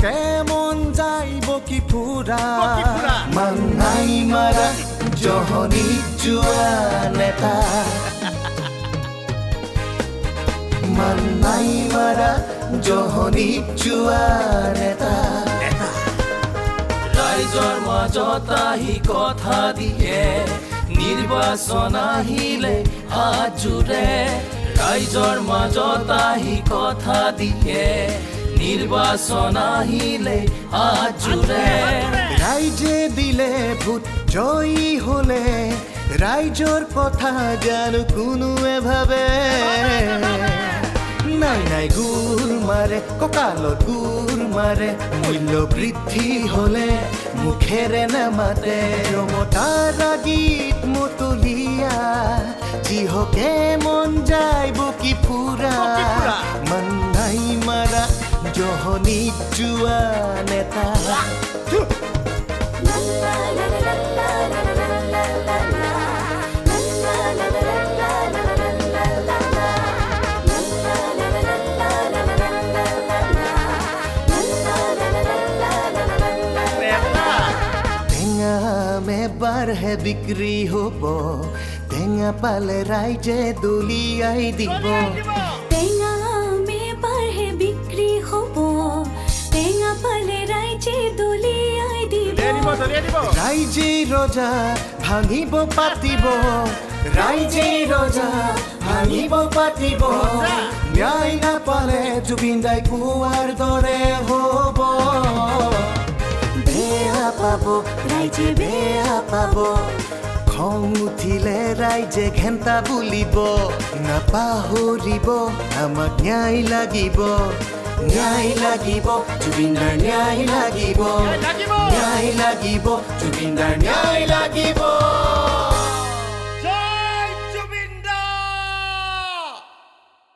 কেমন যাইব কি ফুৰা মাংনাই মাৰা জহনি যোৱা নেতা মাংনাই মাৰা জহনি যোৱা নেতা ৰাইজৰ মাজত আহি কথা দিয়ে নিৰ্বাচন আহিলে হাত জোৰে ৰাইজৰ মাজত আহি কথা দিয়ে নিৰ্বাচন আহিলে হাত জোৰে ৰাইজে দিলে ভোট জয়ী হলে ৰাইজৰ কথা জানো কোনোৱে ভাবে নাই নাই গুৰ মাৰে কঁকালত গুৰ মাৰে মূল্য বৃদ্ধি হলে মুখেৰে নামাতে ৰমতাৰ গীত মতলীয়া যিহকে মন যাইব কি ফুৰা মাংনাই মাৰা জহনিত যোৱা নেতা এবাৰ হে বিক্ৰী হ'ব টেঙা পালে ৰাইজে দলিয়াই দিব টেঙা এবাৰ হে বিক্ৰী হ'ব টেঙা পালে ৰাইজে দলিয়াই দিব ৰাইজে ৰজা ভাঙিব পাতিব ৰাইজে ৰজা ভাঙিব পাতিব ন্যায় নাপালে জুবিন দাই কোৱাৰ দৰে হ'ব বেয়া পাব ৰাইজে বেয়া পাব খং উঠিলে ৰাইজে ঘেন্টা বুলিব নাপাহৰিব আমাক ন্যায় লাগিব ন্যায় লাগিব জুবিনদাৰ ন্যায় লাগিব ন্যায় লাগিব জুবিনদাৰ ন্যায় লাগিব